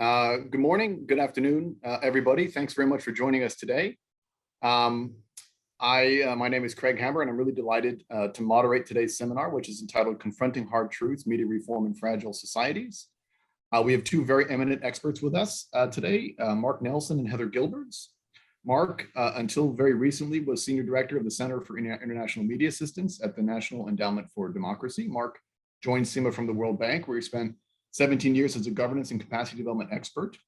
Good morning, good afternoon, everybody. Thanks very much for joining us today. My name is Craig Hammer, and I'm really delighted to moderate today's seminar, which is entitled Confronting Hard Truths, Media Reform in Fragile Societies. We have two very eminent experts with us today, Mark Nelson and Heather Gilberts. Mark, until very recently, was Senior Director of the Center for International Media Assistance at the National Endowment for Democracy. Mark joined CIMA from the World Bank, where he spent 17 years as a governance and capacity development expert.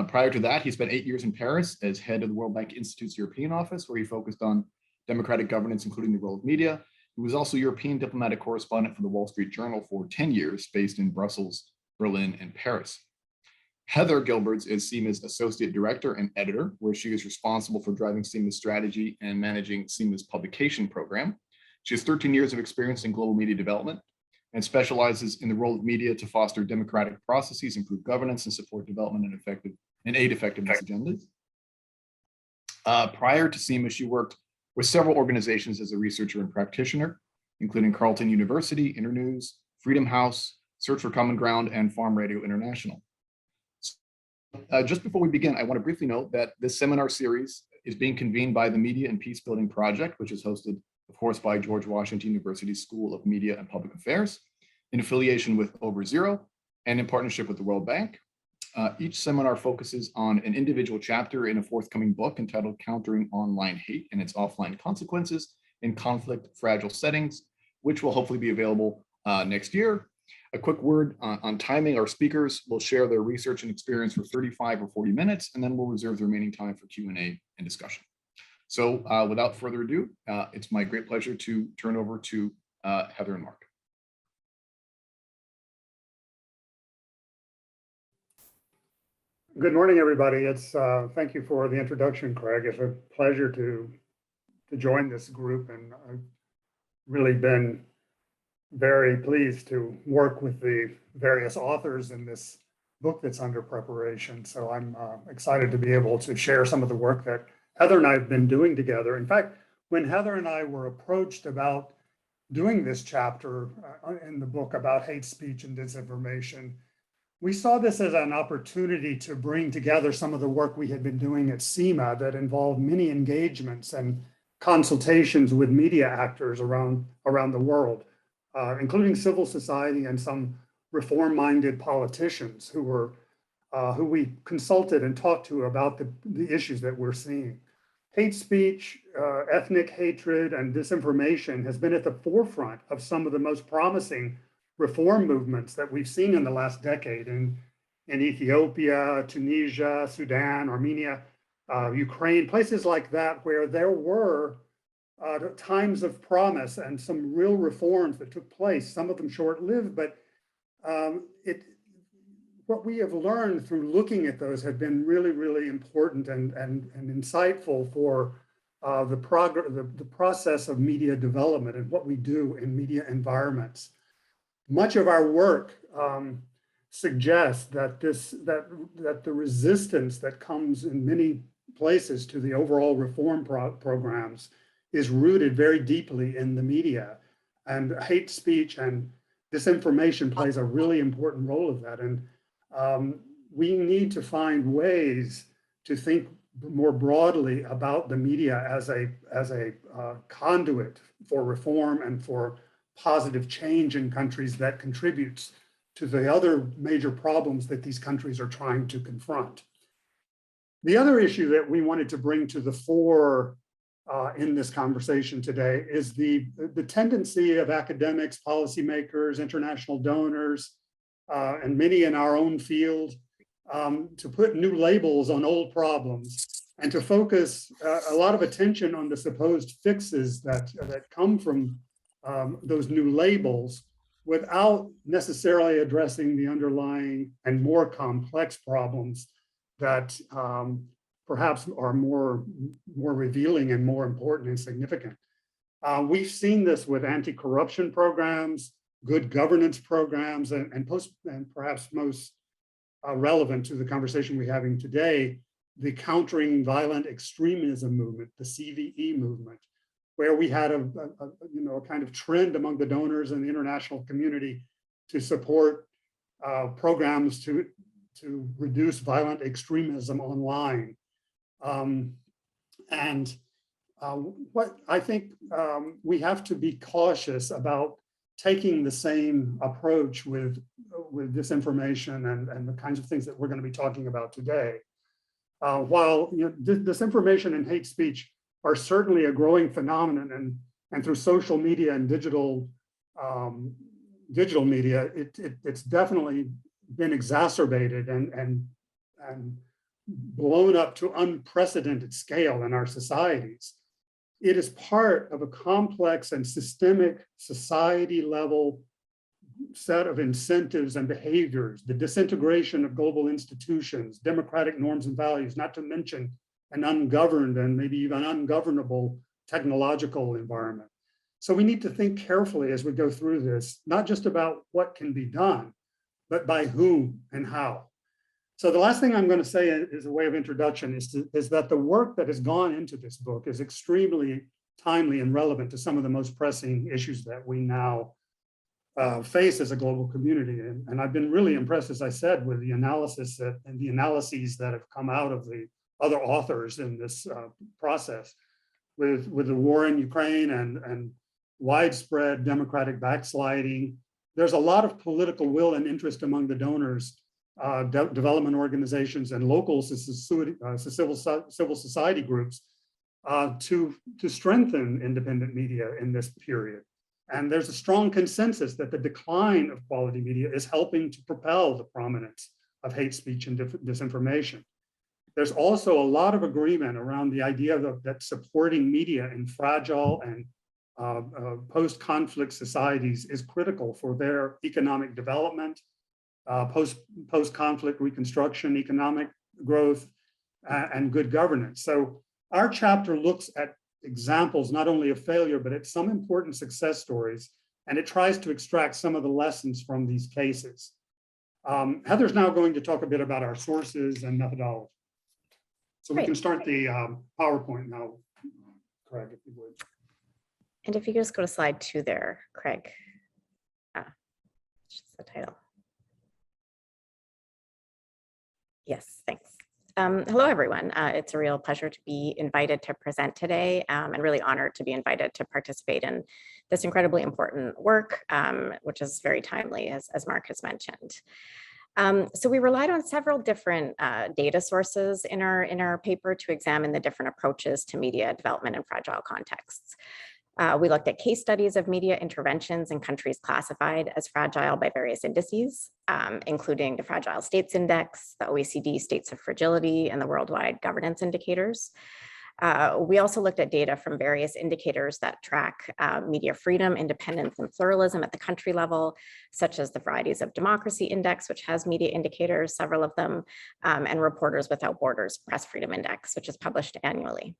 Prior to that, he spent 8 years in Paris as head of the World Bank Institute's European office, where he focused on democratic governance, including the role of media. He was also European diplomatic correspondent for the Wall Street Journal for 10 years, based in Brussels, Berlin, and Paris. Heather Gilberts is CIMA's associate director and editor, where she is responsible for driving CIMA's strategy and managing CIMA's publication program. She has 13 years of experience in global media development and specializes in the role of media to foster democratic processes, improve governance, and support development and aid effectiveness agendas. Prior to CIMA, she worked with several organizations as a researcher and practitioner, including Carleton University, Internews, Freedom House, Search for Common Ground, and Farm Radio International. Just before we begin, I want to briefly note that this seminar series is being convened by the Media and Peacebuilding Project, which is hosted, of course, by George Washington University School of Media and Public Affairs, in affiliation with Over Zero and in partnership with the World Bank. Each seminar focuses on an individual chapter in a forthcoming book entitled Countering Online Hate and Its Offline Consequences in Conflict-Fragile Settings, which will hopefully be available next year. A quick word on timing. Our speakers will share their research and experience for 35 or 40 minutes, and then we'll reserve the remaining time for Q&A and discussion. So without further ado, it's my great pleasure to turn over to Heather and Mark. Good morning, everybody. Thank you for the introduction, Craig. It's a pleasure to join this group, and I've really been very pleased to work with the various authors in this book that's under preparation. So I'm excited to be able to share some of the work that Heather and I have been doing together. In fact, when Heather and I were approached about doing this chapter in the book about hate speech and disinformation, we saw this as an opportunity to bring together some of the work we had been doing at CIMA that involved many engagements and consultations with media actors around the world, including civil society and some reform-minded politicians who we consulted and talked to about the issues that we're seeing. Hate speech, ethnic hatred, and disinformation has been at the forefront of some of the most promising reform movements that we've seen in the last decade in Ethiopia, Tunisia, Sudan, Armenia, Ukraine, places like that, where there were times of promise and some real reforms that took place, some of them short-lived, but what we have learned through looking at those have been really, really important and insightful for the process of media development and what we do in media environments. Much of our work suggests that the resistance that comes in many places to the overall reform programs is rooted very deeply in the media, and hate speech and disinformation plays a really important role of that. And we need to find ways to think more broadly about the media as a conduit for reform and for positive change in countries that contributes to the other major problems that these countries are trying to confront. The other issue that we wanted to bring to the fore in this conversation today is the tendency of academics, policymakers, international donors, and many in our own field to put new labels on old problems and to focus a lot of attention on the supposed fixes that come from those new labels without necessarily addressing the underlying and more complex problems that perhaps are more revealing and more important and significant. We've seen this with anti-corruption programs, good governance programs, and perhaps most relevant to the conversation we're having today, the Countering Violent Extremism movement, the CVE movement, where we had a kind of trend among the donors and the international community to support programs to reduce violent extremism online. What I think we have to be cautious about taking the same approach with disinformation and the kinds of things that we're going to be talking about today. While disinformation and hate speech are certainly a growing phenomenon, and through social media and digital media, it's definitely been exacerbated and blown up to unprecedented scale in our societies. It is part of a complex and systemic society level set of incentives and behaviors, the disintegration of global institutions, democratic norms and values, not to mention an ungoverned and maybe even ungovernable technological environment. So we need to think carefully as we go through this, not just about what can be done, but by whom and how. So the last thing I'm going to say as a way of introduction is that the work that has gone into this book is extremely timely and relevant to some of the most pressing issues that we now face as a global community. And I've been really impressed, as I said, with the analysis and the analyses that have come out of the other authors in this process with the war in Ukraine and widespread democratic backsliding. There's a lot of political will and interest among the donors, development organizations and local civil society groups to strengthen independent media in this period. And there's a strong consensus that the decline of quality media is helping to propel the prominence of hate speech and disinformation. There's also a lot of agreement around the idea that supporting media in fragile and post-conflict societies is critical for their economic development, post-conflict reconstruction, economic growth, and good governance. So our chapter looks at examples not only of failure, but at some important success stories, and it tries to extract some of the lessons from these cases. Heather's now going to talk a bit about our sources and methodology. So we can start the PowerPoint now, Craig, if you would. And if you could just go to slide 2 there, Craig. Just the title. Yes, thanks. Hello, everyone. It's a real pleasure to be invited to present today and really honored to be invited to participate in this incredibly important work, which is very timely, as Mark has mentioned. So we relied on several different data sources in our paper to examine the different approaches to media development in fragile contexts. We looked at case studies of media interventions in countries classified as fragile by various indices, including the Fragile States Index, the OECD States of Fragility, and the Worldwide Governance Indicators. We also looked at data from various indicators that track media freedom, independence, and pluralism at the country level, such as the Varieties of Democracy Index, which has media indicators, several of them, and Reporters Without Borders Press Freedom Index, which is published annually.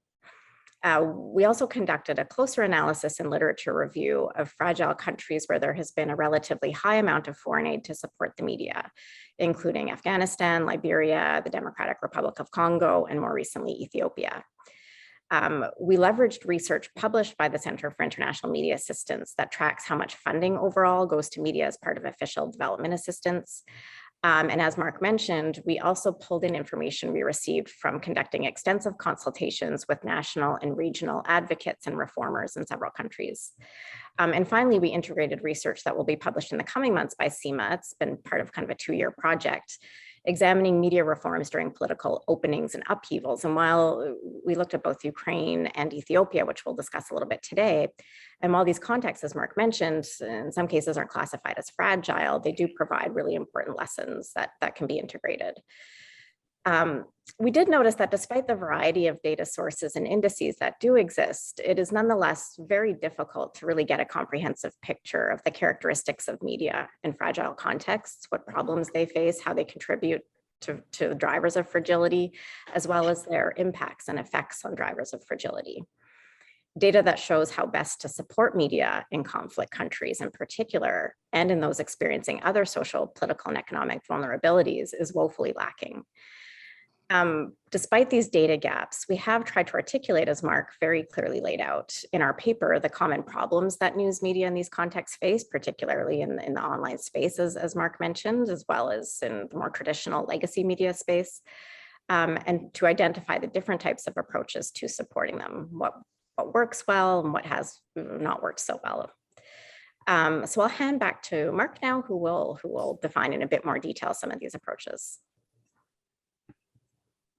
We also conducted a closer analysis and literature review of fragile countries where there has been a relatively high amount of foreign aid to support the media, including Afghanistan, Liberia, the Democratic Republic of Congo, and more recently, Ethiopia. We leveraged research published by the Center for International Media Assistance that tracks how much funding overall goes to media as part of official development assistance. And as Mark mentioned, we also pulled in information we received from conducting extensive consultations with national and regional advocates and reformers in several countries. And finally, we integrated research that will be published in the coming months by CIMA. It's been part of kind of a 2-year project, examining media reforms during political openings and upheavals. And while we looked at both Ukraine and Ethiopia, which we'll discuss a little bit today, and while these contexts, as Mark mentioned, in some cases aren't classified as fragile, they do provide really important lessons that can be integrated. We did notice that despite the variety of data sources and indices that do exist, it is nonetheless very difficult to really get a comprehensive picture of the characteristics of media in fragile contexts, what problems they face, how they contribute to drivers of fragility, as well as their impacts and effects on drivers of fragility. Data that shows how best to support media in conflict countries in particular, and in those experiencing other social, political, and economic vulnerabilities is woefully lacking. Despite these data gaps, we have tried to articulate, as Mark very clearly laid out in our paper, the common problems that news media in these contexts face, particularly in the online spaces, as Mark mentioned, as well as in the more traditional legacy media space, and to identify the different types of approaches to supporting them, what works well and what has not worked so well. So I'll hand back to Mark now, who will define in a bit more detail some of these approaches.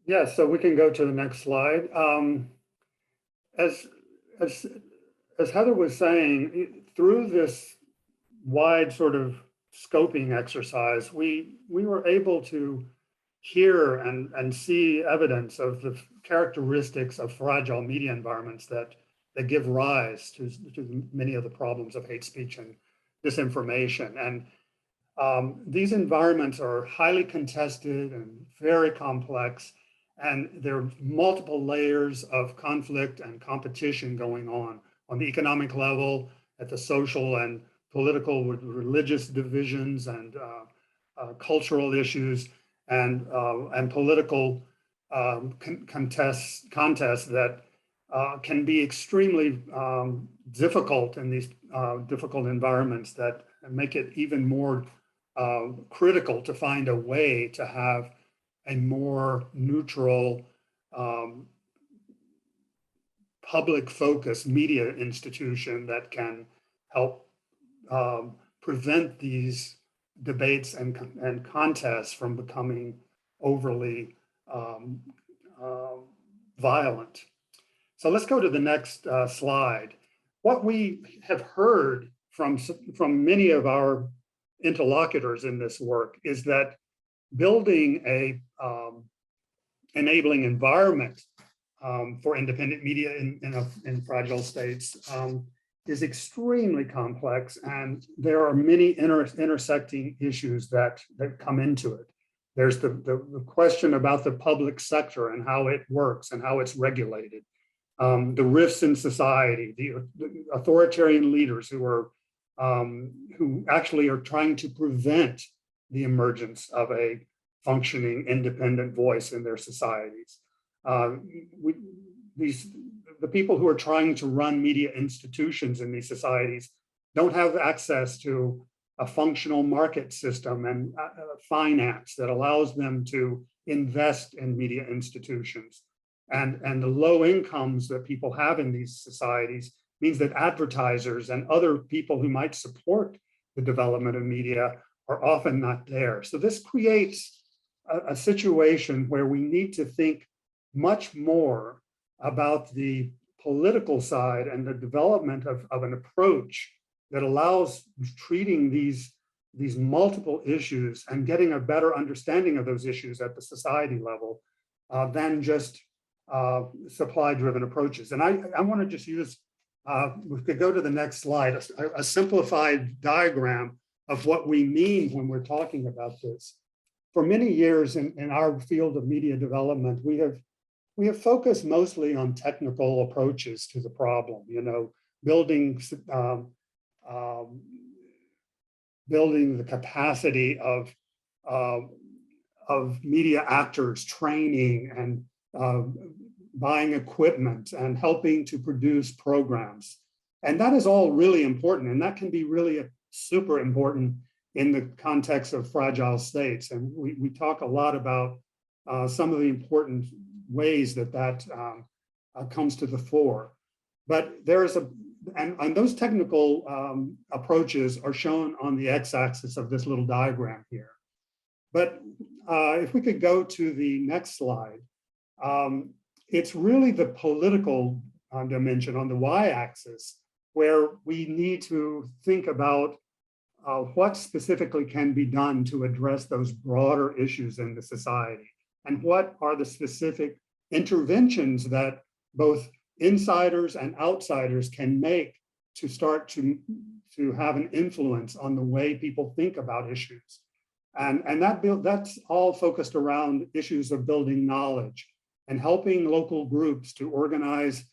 Yeah, so we can go to the next slide. As Heather was saying, through this wide sort of scoping exercise, we were able to hear and see evidence of the characteristics of fragile media environments that give rise to many of the problems of hate speech and disinformation. And these environments are highly contested and very complex, and there are multiple layers of conflict and competition going on the economic level, at the social and political with religious divisions and cultural issues, and political contests that can be extremely difficult in these difficult environments that make it even more critical to find a way to have a more neutral, public focused media institution that can help prevent these debates and contests from becoming overly violent. So let's go to the next slide. What we have heard from many of our interlocutors in this work is that building a enabling environment for independent media in fragile states is extremely complex, and there are many intersecting issues that come into it. There's the question about the public sector and how it works and how it's regulated. The rifts in society, the authoritarian leaders who actually are trying to prevent the emergence of a functioning independent voice in their societies. The people who are trying to run media institutions in these societies don't have access to a functional market system and finance that allows them to invest in media institutions. And the low incomes that people have in these societies means that advertisers and other people who might support the development of media are often not there. So this creates a situation where we need to think much more about the political side and the development of an approach that allows treating these multiple issues and getting a better understanding of those issues at the society level than just supply-driven approaches. And I want to just use, we could go to the next slide, a simplified diagram of what we mean when we're talking about this. For many years in our field of media development, we have focused mostly on technical approaches to the problem, building the capacity of media actors, training and buying equipment and helping to produce programs. And that is all really important. And that can be really super important in the context of fragile states. And we talk a lot about some of the important ways that comes to the fore. But there's and those technical approaches are shown on the x-axis of this little diagram here. But if we could go to the next slide, it's really the political dimension on the y-axis where we need to think about what specifically can be done to address those broader issues in the society, and what are the specific interventions that both insiders and outsiders can make to start to have an influence on the way people think about issues. And that's all focused around issues of building knowledge and helping local groups to organize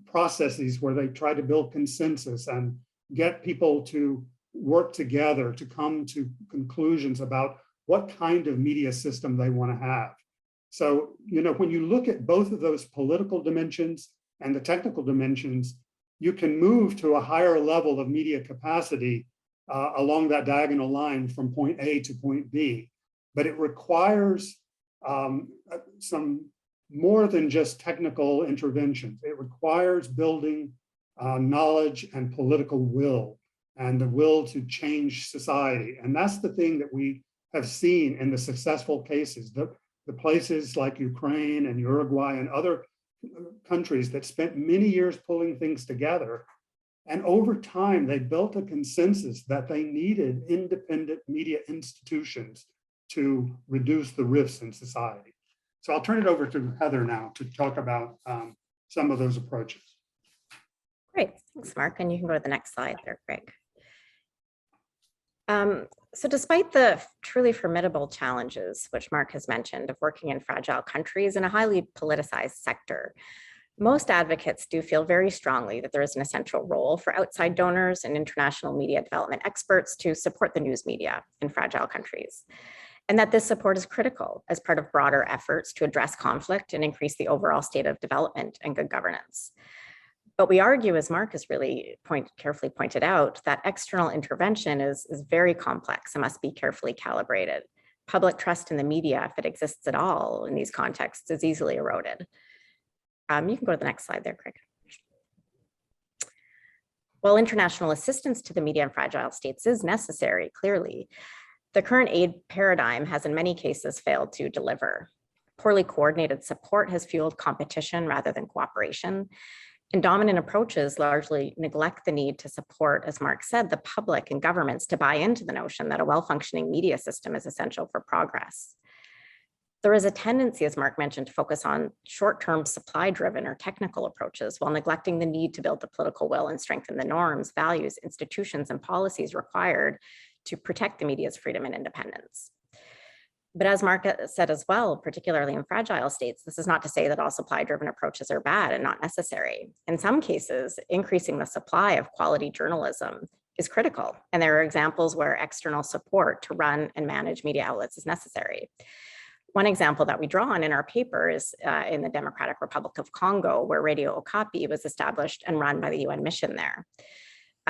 processes where they try to build consensus and get people to work together to come to conclusions about what kind of media system they want to have. So, when you look at both of those political dimensions and the technical dimensions, you can move to a higher level of media capacity along that diagonal line from point A to point B. But it requires some more than just technical interventions. It requires building knowledge and political will, and the will to change society. And that's the thing that we have seen in the successful cases. The places like Ukraine and Uruguay and other countries that spent many years pulling things together. And over time, they built a consensus that they needed independent media institutions to reduce the rifts in society. So I'll turn it over to Heather now to talk about some of those approaches. Great, thanks, Mark. And you can go to the next slide there, Greg. So despite the truly formidable challenges, which Mark has mentioned, of working in fragile countries in a highly politicized sector, most advocates do feel very strongly that there is an essential role for outside donors and international media development experts to support the news media in fragile countries, and that this support is critical as part of broader efforts to address conflict and increase the overall state of development and good governance. But we argue, as Mark has really carefully pointed out, that external intervention is very complex and must be carefully calibrated. Public trust in the media, if it exists at all in these contexts, is easily eroded. You can go to the next slide there, Craig. While international assistance to the media in fragile states is necessary, clearly, the current aid paradigm has in many cases failed to deliver. Poorly coordinated support has fueled competition rather than cooperation. And dominant approaches largely neglect the need to support, as Mark said, the public and governments to buy into the notion that a well-functioning media system is essential for progress. There is a tendency, as Mark mentioned, to focus on short-term supply-driven or technical approaches while neglecting the need to build the political will and strengthen the norms, values, institutions, and policies required to protect the media's freedom and independence. But as Mark said as well, particularly in fragile states, this is not to say that all supply-driven approaches are bad and not necessary. In some cases, increasing the supply of quality journalism is critical, and there are examples where external support to run and manage media outlets is necessary. One example that we draw on in our paper is in the Democratic Republic of Congo, where Radio Okapi was established and run by the UN mission there.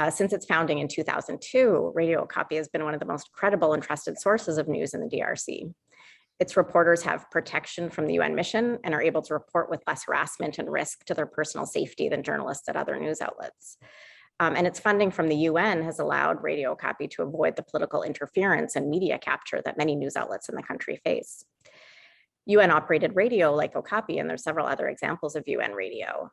Since its founding in 2002, Radio Okapi has been one of the most credible and trusted sources of news in the DRC. Its reporters have protection from the UN mission and are able to report with less harassment and risk to their personal safety than journalists at other news outlets. And its funding from the UN has allowed Radio Okapi to avoid the political interference and media capture that many news outlets in the country face. UN-operated radio like Okapi, and there's several other examples of UN radio,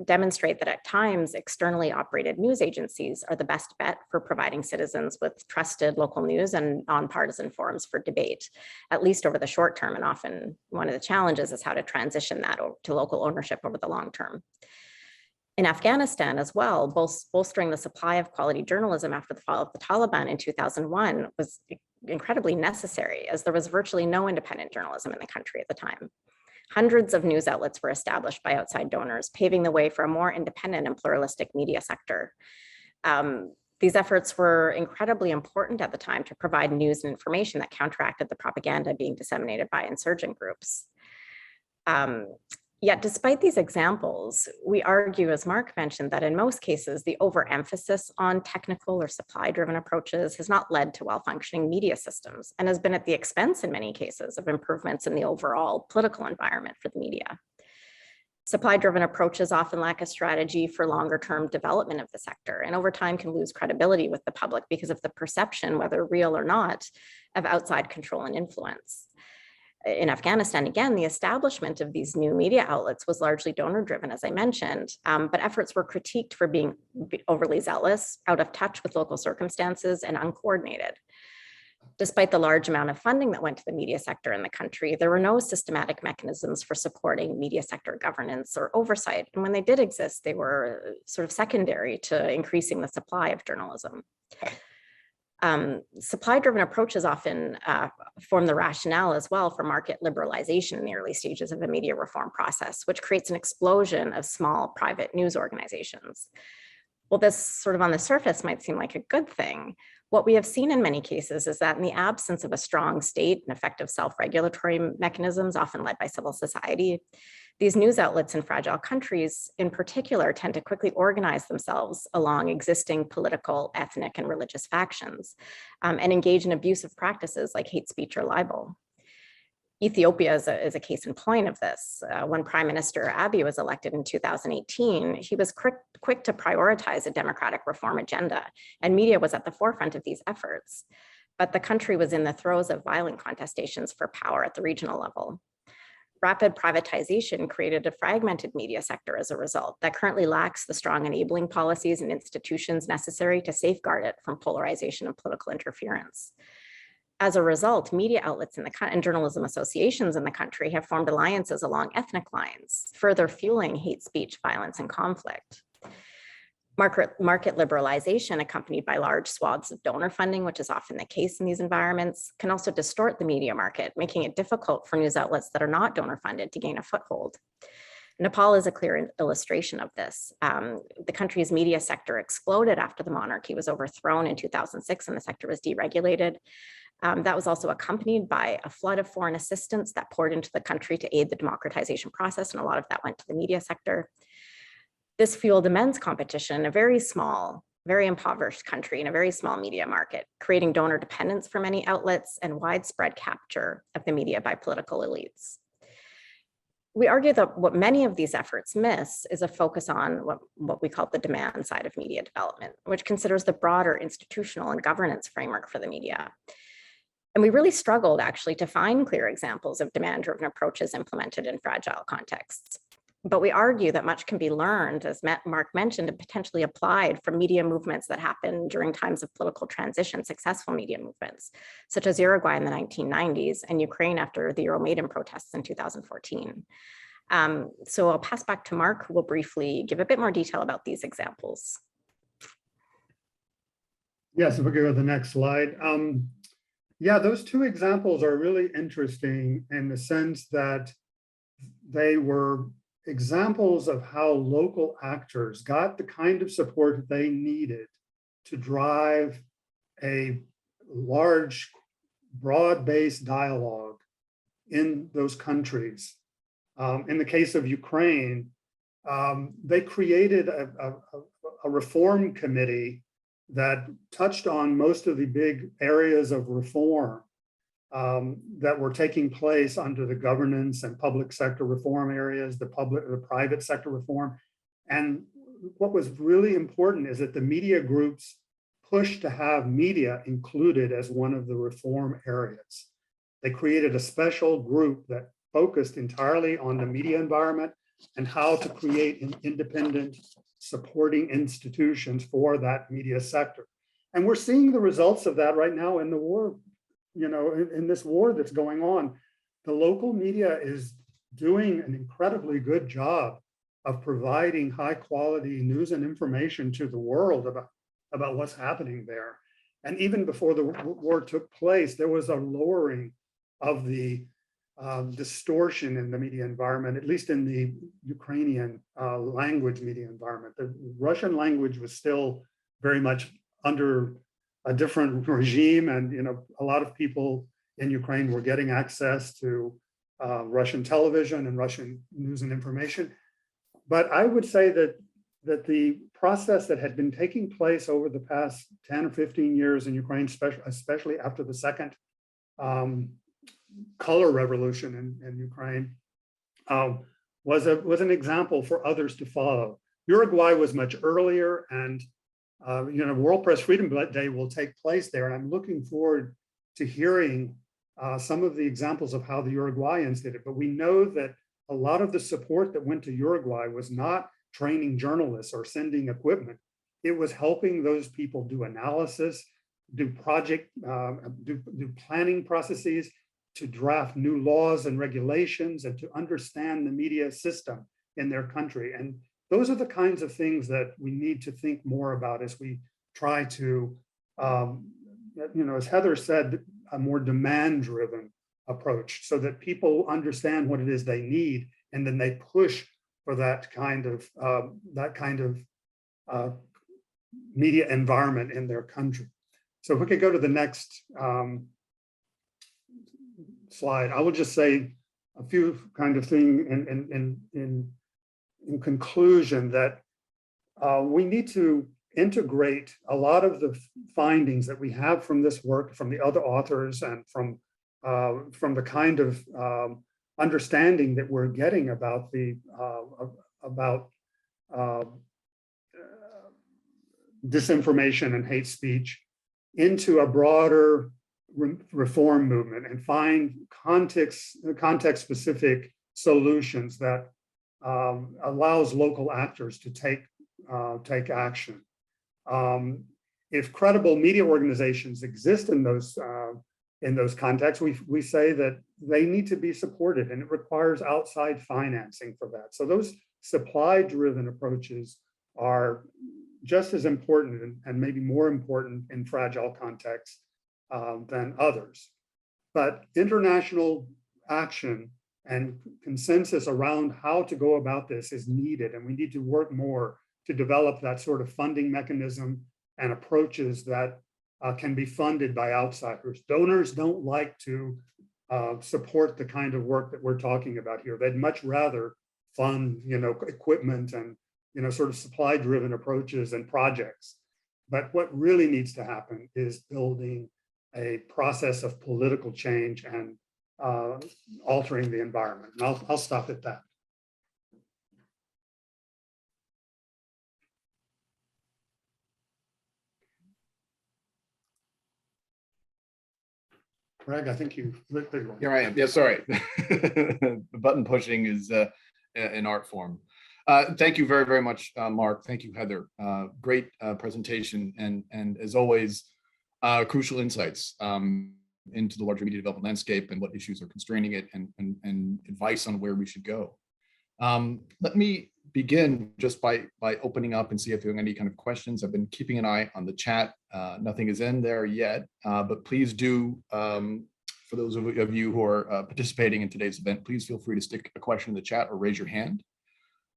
demonstrate that at times externally operated news agencies are the best bet for providing citizens with trusted local news and nonpartisan forums for debate, at least over the short term. And often one of the challenges is how to transition that to local ownership over the long term. In Afghanistan as well, bolstering the supply of quality journalism after the fall of the Taliban in 2001 was incredibly necessary, as there was virtually no independent journalism in the country at the time. Hundreds of news outlets were established by outside donors, paving the way for a more independent and pluralistic media sector. These efforts were incredibly important at the time to provide news and information that counteracted the propaganda being disseminated by insurgent groups. Yet despite these examples, we argue, as Mark mentioned, that in most cases, the overemphasis on technical or supply-driven approaches has not led to well-functioning media systems and has been at the expense, in many cases, of improvements in the overall political environment for the media. Supply-driven approaches often lack a strategy for longer-term development of the sector, and over time can lose credibility with the public because of the perception, whether real or not, of outside control and influence. In Afghanistan, again, the establishment of these new media outlets was largely donor-driven, as I mentioned, but efforts were critiqued for being overly zealous, out of touch with local circumstances, and uncoordinated. Despite the large amount of funding that went to the media sector in the country, there were no systematic mechanisms for supporting media sector governance or oversight. And when they did exist, they were sort of secondary to increasing the supply of journalism. Supply-driven approaches often form the rationale as well for market liberalization in the early stages of the media reform process, which creates an explosion of small private news organizations. Well, this sort of on the surface might seem like a good thing. What we have seen in many cases is that in the absence of a strong state and effective self-regulatory mechanisms, often led by civil society, these news outlets in fragile countries in particular tend to quickly organize themselves along existing political, ethnic, and religious factions and engage in abusive practices like hate speech or libel. Ethiopia is a case in point of this. When Prime Minister Abiy was elected in 2018, he was quick to prioritize a democratic reform agenda, and media was at the forefront of these efforts. But the country was in the throes of violent contestations for power at the regional level. Rapid privatization created a fragmented media sector as a result that currently lacks the strong enabling policies and institutions necessary to safeguard it from polarization and political interference. As a result, media outlets and journalism associations in the country have formed alliances along ethnic lines, further fueling hate speech, violence, and conflict. Market liberalization, accompanied by large swaths of donor funding, which is often the case in these environments, can also distort the media market, making it difficult for news outlets that are not donor funded to gain a foothold. Nepal is a clear illustration of this. The country's media sector exploded after the monarchy was overthrown in 2006 and the sector was deregulated. That was also accompanied by a flood of foreign assistance that poured into the country to aid the democratization process, and a lot of that went to the media sector. This fueled immense competition in a very small, very impoverished country in a very small media market, creating donor dependence for many outlets and widespread capture of the media by political elites. We argue that what many of these efforts miss is a focus on what we call the demand side of media development, which considers the broader institutional and governance framework for the media. And we really struggled actually to find clear examples of demand-driven approaches implemented in fragile contexts. But we argue that much can be learned, as Mark mentioned, and potentially applied from media movements that happened during times of political transition, successful media movements, such as Uruguay in the 1990s and Ukraine after the Euromaidan protests in 2014. So I'll pass back to Mark, who will briefly give a bit more detail about these examples. Yes, if we go to the next slide. Yeah, those two examples are really interesting in the sense that they were examples of how local actors got the kind of support that they needed to drive a large, broad-based dialogue in those countries. In the case of Ukraine, they created a reform committee that touched on most of the big areas of reform that were taking place under the governance and public sector reform areas, the private sector reform. And what was really important is that the media groups pushed to have media included as one of the reform areas. They created a special group that focused entirely on the media environment and how to create an independent supporting institutions for that media sector. And we're seeing the results of that right now in the war, in this war that's going on. The local media is doing an incredibly good job of providing high quality news and information to the world about what's happening there. And even before the war took place, there was a lowering of the distortion in the media environment, at least in the Ukrainian language media environment. The Russian language was still very much under a different regime, and a lot of people in Ukraine were getting access to Russian television and Russian news and information. But I would say that the process that had been taking place over the past 10 or 15 years in Ukraine, especially after the second color revolution in Ukraine, was an example for others to follow. Uruguay was much earlier, and World Press Freedom Day will take place there, and I'm looking forward to hearing some of the examples of how the Uruguayans did it. But we know that a lot of the support that went to Uruguay was not training journalists or sending equipment. It was helping those people do analysis, do planning processes, to draft new laws and regulations, and to understand the media system in their country. And those are the kinds of things that we need to think more about as we try to, as Heather said, a more demand-driven approach, so that people understand what it is they need, and then they push for that kind of media environment in their country. So if we could go to the next slide, I will just say a few kind of things in conclusion that we need to integrate a lot of the findings that we have from this work, from the other authors, and from the kind of understanding that we're getting about the disinformation and hate speech into a broader reform movement and find context-specific solutions that allows local actors to take action. If credible media organizations exist in those contexts, we say that they need to be supported, and it requires outside financing for that. So those supply-driven approaches are just as important and maybe more important in fragile contexts than others. But international action and consensus around how to go about this is needed, and we need to work more to develop that sort of funding mechanism and approaches that can be funded by outsiders. Donors don't like to support the kind of work that we're talking about here. They'd much rather fund, equipment and, sort of supply-driven approaches and projects. But what really needs to happen is building a process of political change and altering the environment. And I'll stop at that. Greg, I think you lit the one. Here I am. Yeah, sorry. The button pushing is an art form. Thank you very, very much, Mark. Thank you, Heather. Great presentation, and as always, crucial insights into the larger media development landscape and what issues are constraining it, and advice on where we should go. Let me begin just by opening up and see if there are any kind of questions. I've been keeping an eye on the chat. Nothing is in there yet, but please do, for those of you who are participating in today's event, please feel free to stick a question in the chat or raise your hand.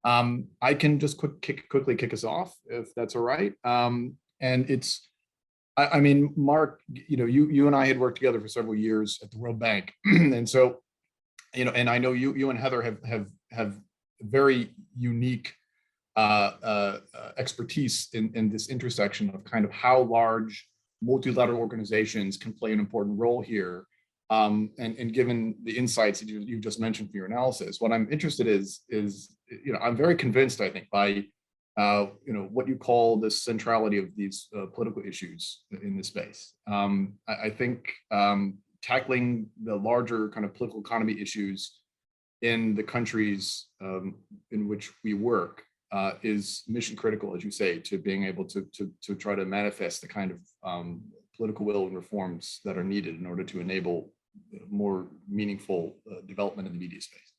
I can just quickly kick us off, if that's all right. And it's, I mean, Mark, you and I had worked together for several years at the World Bank, and so, and I know you and Heather have very unique expertise in this intersection of kind of how large multilateral organizations can play an important role here. And given the insights that you just mentioned for your analysis, what I'm interested is I'm very convinced, I think, by what you call the centrality of these political issues in this space. I think tackling the larger kind of political economy issues in the countries in which we work is mission critical, as you say, to being able to try to manifest the kind of political will and reforms that are needed in order to enable more meaningful development in the media space.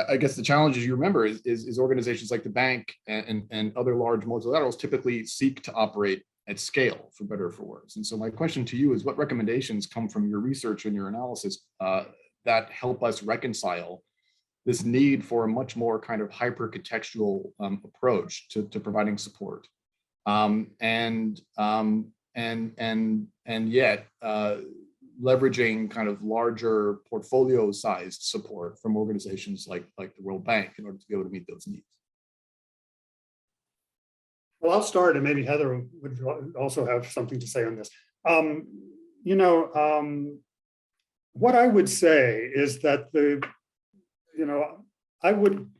I guess the challenge, as you remember, is organizations like the bank and other large multilaterals typically seek to operate at scale, for better or for worse. And so my question to you is, what recommendations come from your research and your analysis that help us reconcile this need for a much more kind of hyper-contextual approach to providing support, and yet leveraging kind of larger portfolio-sized support from organizations like the World Bank in order to be able to meet those needs? Well, I'll start, and maybe Heather would also have something to say on this. What I would say is that I would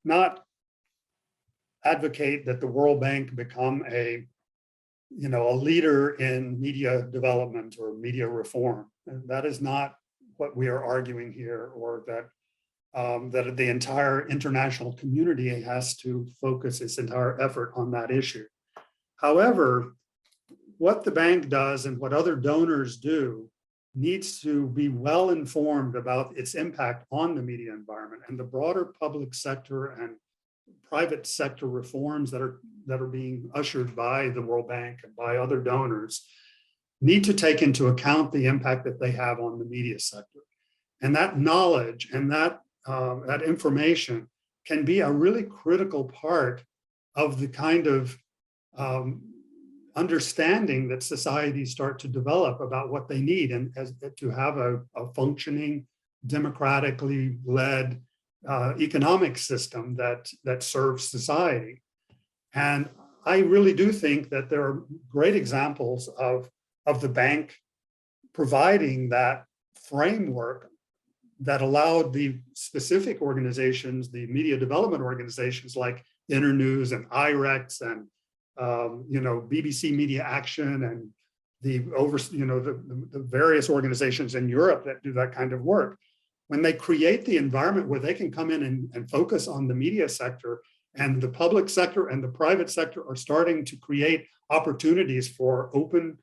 not advocate that the World Bank become a leader in media development or media reform. And that is not what we are arguing here, or that the entire international community has to focus its entire effort on that issue. However, what the bank does and what other donors do needs to be well informed about its impact on the media environment, and the broader public sector and private sector reforms that are being ushered by the World Bank and by other donors need to take into account the impact that they have on the media sector. And that knowledge and that information can be a really critical part of the kind of understanding that societies start to develop about what they need and to have a functioning, democratically led economic system that serves society. And I really do think that there are great examples of the bank providing that framework that allowed the specific organizations, the media development organizations like Internews and IREX and BBC Media Action and the various organizations in Europe that do that kind of work. When they create the environment where they can come in and focus on the media sector, and the public sector and the private sector are starting to create opportunities for open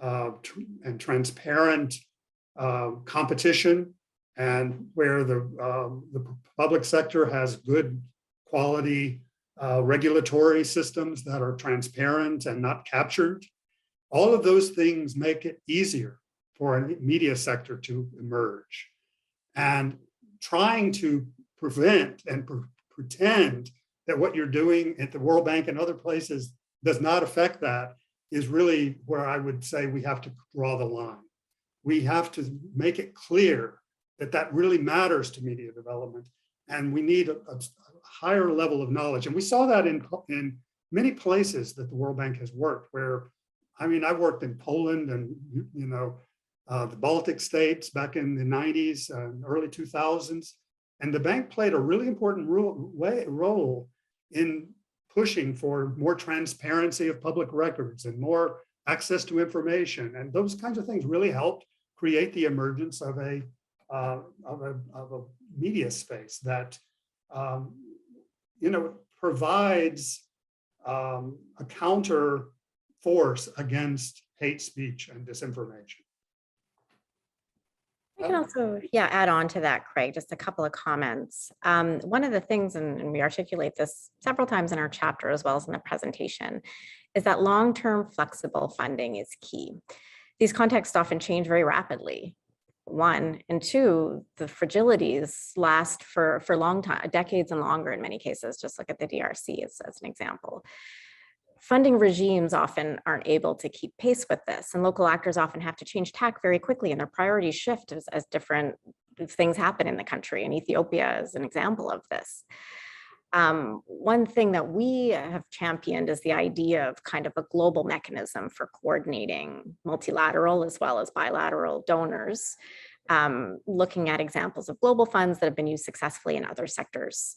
and transparent competition, and where the public sector has good quality regulatory systems that are transparent and not captured. All of those things make it easier for a media sector to emerge. And trying to prevent and pretend that what you're doing at the World Bank and other places does not affect that is really where I would say we have to draw the line. We have to make it clear that that really matters to media development, and we need a higher level of knowledge. And we saw that in many places that the World Bank has worked, where, I mean, I worked in Poland and, the Baltic states back in the 90s and early 2000s. And the bank played a really important role in pushing for more transparency of public records and more access to information. And those kinds of things really helped create the emergence of a media space that provides a counter force against hate speech and disinformation. I can also, add on to that, Craig, just a couple of comments. One of the things, and we articulate this several times in our chapter as well as in the presentation, is that long-term flexible funding is key. These contexts often change very rapidly. One, and two, the fragilities last for long time, decades and longer in many cases. Just look at the DRC as an example. Funding regimes often aren't able to keep pace with this, and local actors often have to change tack very quickly, and their priorities shift as different things happen in the country, and Ethiopia is an example of this. One thing that we have championed is the idea of kind of a global mechanism for coordinating multilateral as well as bilateral donors, looking at examples of global funds that have been used successfully in other sectors.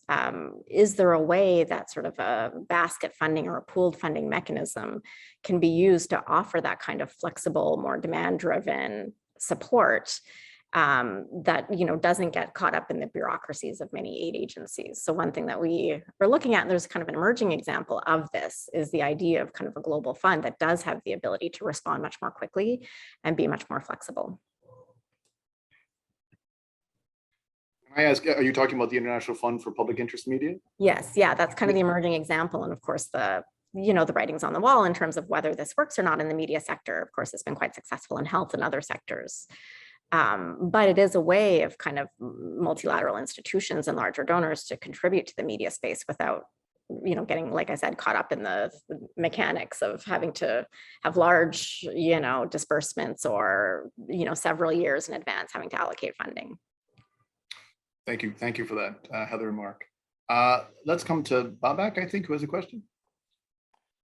Is there a way that sort of a basket funding or a pooled funding mechanism can be used to offer that kind of flexible, more demand-driven support that doesn't get caught up in the bureaucracies of many aid agencies? So one thing that we are looking at, and there's kind of an emerging example of this, is the idea of kind of a global fund that does have the ability to respond much more quickly and be much more flexible. I ask, are you talking about the International Fund for Public Interest Media? Yes, that's kind of the emerging example. And of course, the writing's on the wall in terms of whether this works or not in the media sector. Of course, it's been quite successful in health and other sectors. But it is a way of kind of multilateral institutions and larger donors to contribute to the media space without, getting, like I said, caught up in the mechanics of having to have large, disbursements or, several years in advance having to allocate funding. Thank you for that, Heather and Mark. Let's come to Babak, I think, who has a question.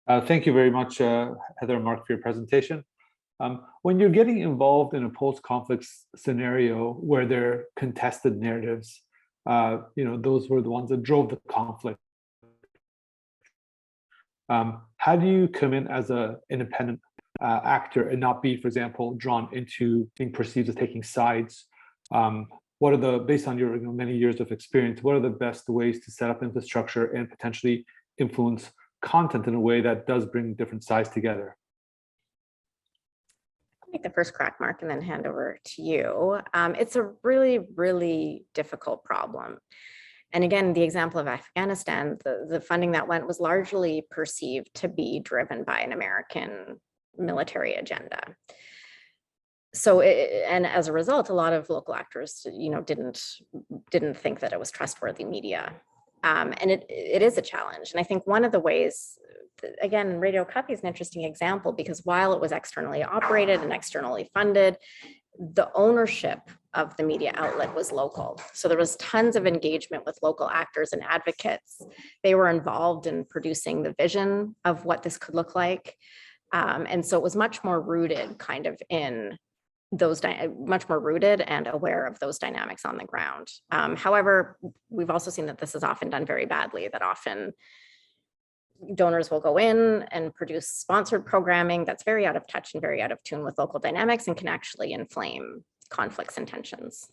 Thank you very much, Heather and Mark, for your presentation. When you're getting involved in a post-conflict scenario where there are contested narratives, those were the ones that drove the conflict. How do you come in as an independent actor and not be, for example, drawn into being perceived as taking sides? What are based on your many years of experience, what are the best ways to set up infrastructure and potentially influence content in a way that does bring different sides together? Take the first crack, Mark, and then hand over to you. It's a really, really difficult problem. And again, the example of Afghanistan, the funding that went was largely perceived to be driven by an American military agenda. So, and as a result, a lot of local actors, didn't think that it was trustworthy media. And it is a challenge. And I think one of the ways again, Radio Copy is an interesting example because while it was externally operated and externally funded, the ownership of the media outlet was local. So there was tons of engagement with local actors and advocates. They were involved in producing the vision of what this could look like. And so it was much more rooted kind of in those, much more rooted and aware of those dynamics on the ground. However, we've also seen that this is often done very badly, that often donors will go in and produce sponsored programming that's very out of touch and very out of tune with local dynamics and can actually inflame conflicts and tensions.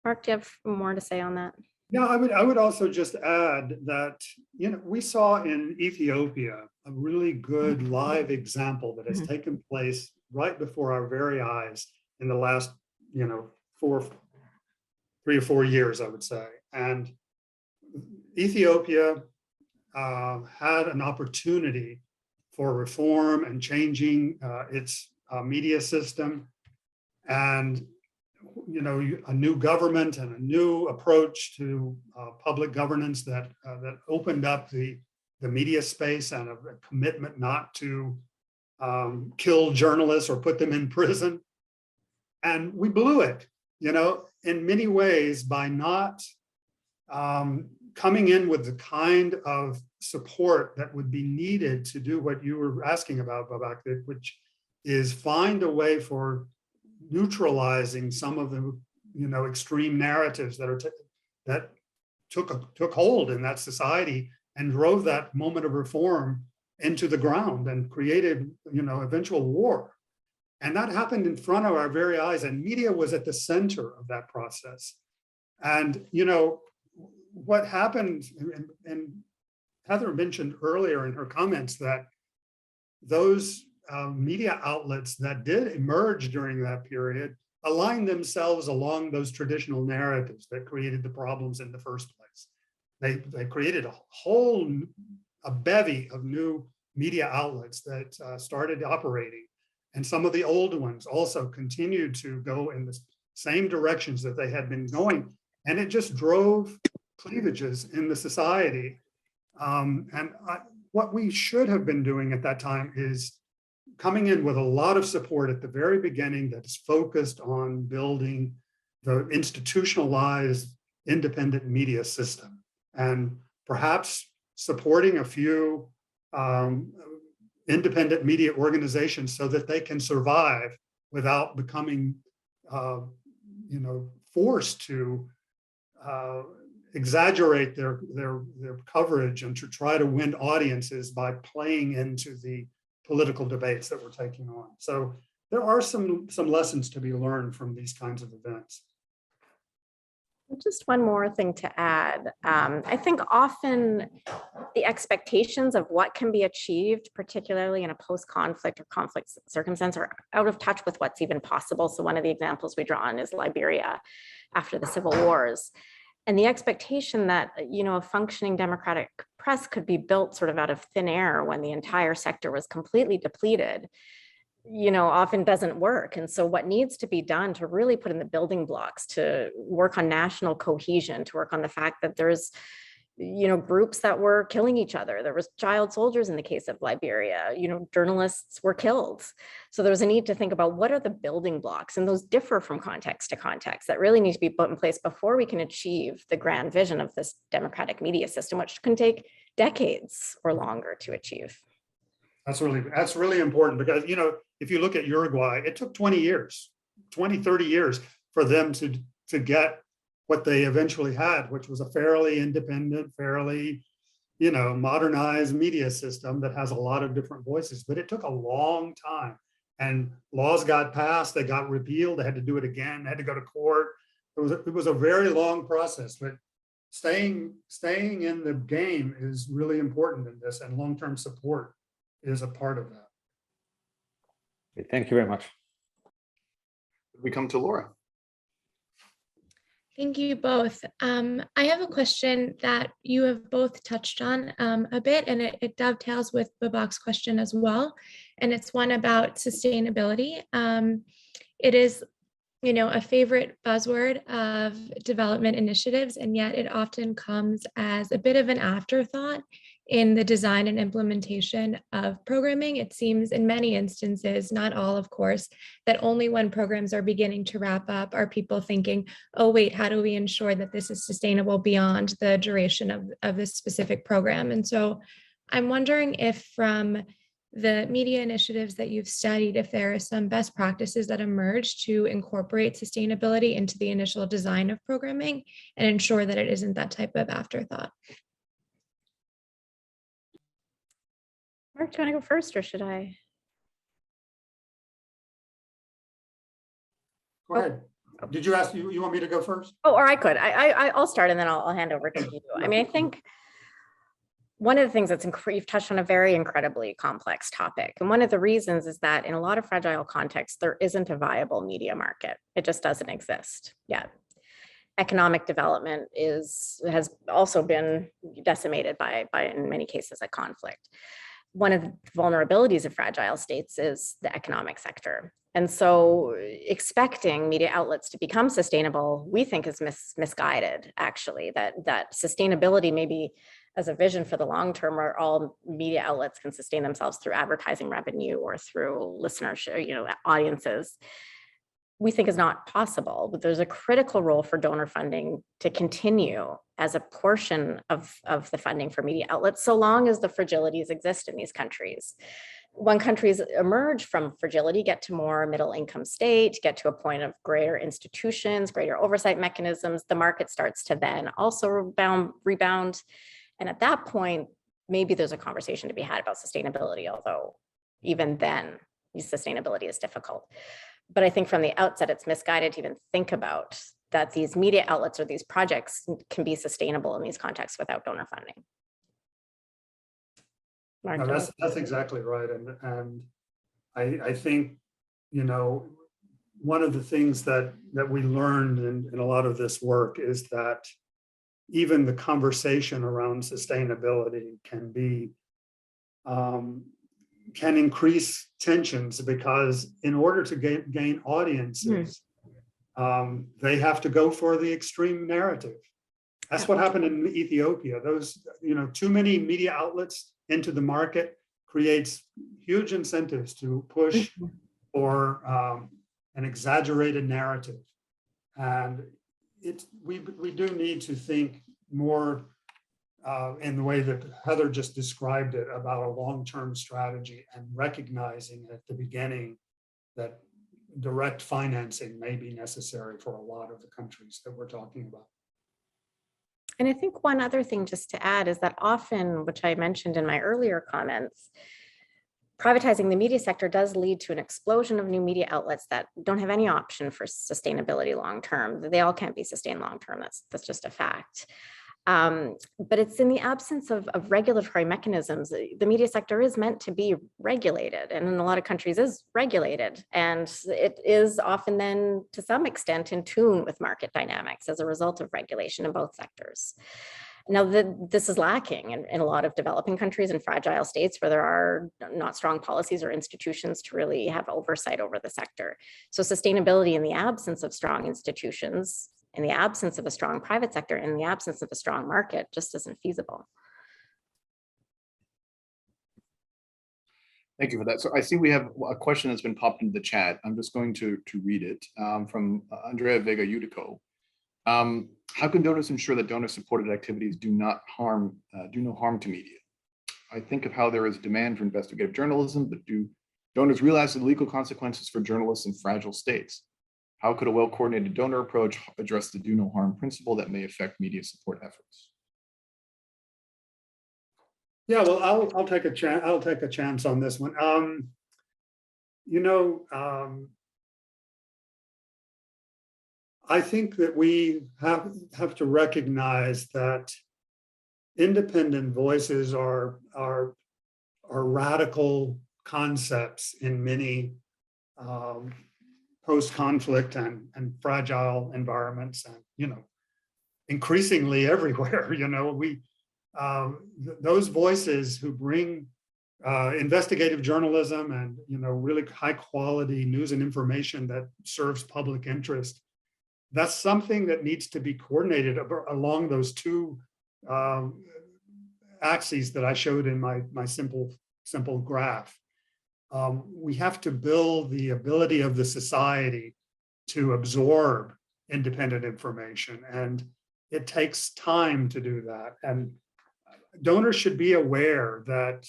Mark, do you have more to say on that? Yeah, I would also just add that, you know, we saw in Ethiopia a really good live example that has taken place right before our very eyes in the last, you know, 3 or 4 years, I would say. And Ethiopia had an opportunity for reform and changing its media system, and you know, a new government and a new approach to public governance that opened up the media space, and a commitment not to kill journalists or put them in prison. And we blew it, you know, in many ways by not coming in with the kind of support that would be needed to do what you were asking about, Babak, which is find a way for neutralizing some of the, you know, extreme narratives that took hold in that society and drove that moment of reform into the ground and created, you know, eventual war. And that happened in front of our very eyes, and media was at the center of that process. And, you know, what happened, and Heather mentioned earlier in her comments that those media outlets that did emerge during that period aligned themselves along those traditional narratives that created the problems in the first place. They created a bevy of new media outlets that started operating. And some of the old ones also continued to go in the same directions that they had been going. And it just drove cleavages in the society. What we should have been doing at that time is coming in with a lot of support at the very beginning that is focused on building the institutionalized independent media system, and perhaps supporting a few independent media organizations so that they can survive without becoming, you know, forced to exaggerate their coverage and to try to win audiences by playing into the political debates that we're taking on. So there are some lessons to be learned from these kinds of events. Just one more thing to add. I think often the expectations of what can be achieved, particularly in a post-conflict or conflict circumstance, are out of touch with what's even possible. So one of the examples we draw on is Liberia after the civil wars. And the expectation that, you know, a functioning democratic press could be built sort of out of thin air when the entire sector was completely depleted, you know, often doesn't work. And so what needs to be done to really put in the building blocks to work on national cohesion, to work on the fact that there's, you know, groups that were killing each other. There was child soldiers in the case of Liberia, you know, journalists were killed. So there's a need to think about what are the building blocks, and those differ from context to context, that really need to be put in place before we can achieve the grand vision of this democratic media system, which can take decades or longer to achieve. That's really important, because, you know, if you look at Uruguay, it took 20 years, 20, 30 years for them to get what they eventually had, which was a fairly independent, fairly, you know, modernized media system that has a lot of different voices. But it took a long time, and laws got passed, they got repealed, they had to do it again, they had to go to court. It was a very long process, but staying in the game is really important in this, and long-term support is a part of that. Thank you very much. We come to Laura. Thank you both. I have a question that you have both touched on a bit, and it dovetails with Babak's question as well. And it's one about sustainability. It is, you know, a favorite buzzword of development initiatives, and yet it often comes as a bit of an afterthought in the design and implementation of programming. It seems in many instances, not all, of course, that only when programs are beginning to wrap up are people thinking, oh, wait, how do we ensure that this is sustainable beyond the duration of this specific program? And so I'm wondering if from the media initiatives that you've studied, if there are some best practices that emerge to incorporate sustainability into the initial design of programming and ensure that it isn't that type of afterthought. Mark, do you want to go first or should I? Go ahead. Did you ask, you want me to go first? Oh, or I could. I'll start and then I'll hand over to you. I mean, I think one of the things that's you've touched on a very incredibly complex topic. And one of the reasons is that in a lot of fragile contexts, there isn't a viable media market. It just doesn't exist yet. Economic development has also been decimated by in many cases, a conflict. One of the vulnerabilities of fragile states is the economic sector. And so expecting media outlets to become sustainable, we think is misguided, actually, that sustainability maybe as a vision for the long term where all media outlets can sustain themselves through advertising revenue or through listenership, audiences, we think is not possible. But there's a critical role for donor funding to continue as a portion of the funding for media outlets, so long as the fragilities exist in these countries. When countries emerge from fragility, get to more middle income state, get to a point of greater institutions, greater oversight mechanisms, the market starts to then also rebound. And at that point, maybe there's a conversation to be had about sustainability, although even then, sustainability is difficult. But I think from the outset, it's misguided to even think about that these media outlets or these projects can be sustainable in these contexts without donor funding. No, that's exactly right. And I think, one of the things that we learned in a lot of this work is that even the conversation around sustainability can increase tensions, because in order to gain audiences, they have to go for the extreme narrative. That's what happened in Ethiopia. Those, too many media outlets into the market creates huge incentives to push for an exaggerated narrative. And we do need to think more in the way that Heather just described it, about a long-term strategy and recognizing at the beginning that direct financing may be necessary for a lot of the countries that we're talking about. And I think one other thing just to add is that often, which I mentioned in my earlier comments, privatizing the media sector does lead to an explosion of new media outlets that don't have any option for sustainability long-term. They all can't be sustained long-term. That's just a fact. But it's in the absence of regulatory mechanisms. The media sector is meant to be regulated, and in a lot of countries is regulated. And it is often then, to some extent, in tune with market dynamics as a result of regulation in both sectors. Now, this is lacking in a lot of developing countries and fragile states where there are not strong policies or institutions to really have oversight over the sector. So sustainability in the absence of strong institutions, in the absence of a strong private sector, in the absence of a strong market, just isn't feasible. Thank you for that. So I see we have a question that's been popped into the chat. I'm just going to read it from Andrea Vega Udico. How can donors ensure that donor-supported activities do no harm to media? I think of how there is demand for investigative journalism, but do donors realize the legal consequences for journalists in fragile states? How could a well-coordinated donor approach address the do no harm principle that may affect media support efforts? Yeah, well, I'll take a chance. I'll take a chance on this one. I think that we have to recognize that independent voices are radical concepts in many post-conflict and fragile environments, and increasingly everywhere. Those voices who bring investigative journalism and really high quality news and information that serves public interest, that's something that needs to be coordinated along those two axes that I showed in my simple graph. We have to build the ability of the society to absorb independent information, and it takes time to do that. And donors should be aware that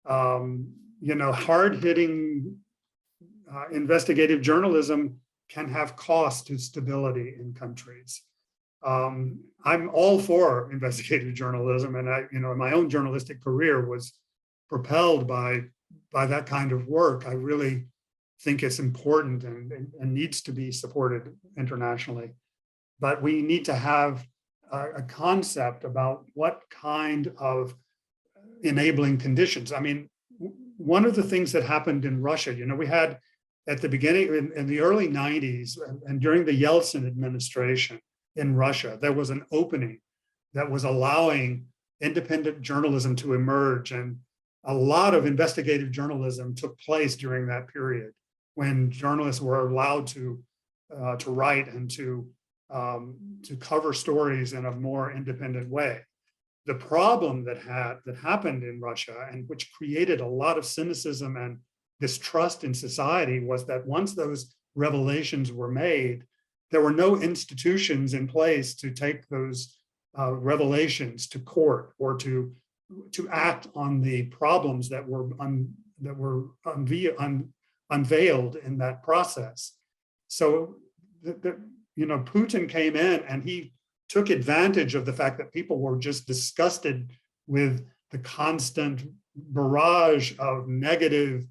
hard-hitting investigative journalism can have cost to stability in countries. I'm all for investigative journalism, and my own journalistic career was propelled by that kind of work. I really think it's important and needs to be supported internationally. But we need to have a concept about what kind of enabling conditions. I mean, one of the things that happened in Russia, we had at the beginning, in the early 90s, and during the Yeltsin administration in Russia, there was an opening that was allowing independent journalism to emerge. And a lot of investigative journalism took place during that period when journalists were allowed to write and to cover stories in a more independent way. The problem that happened in Russia, and which created a lot of cynicism and distrust in society, was that once those revelations were made, there were no institutions in place to take those revelations to court or to act on the problems that were unveiled in that process. So Putin came in and he took advantage of the fact that people were just disgusted with the constant barrage of negative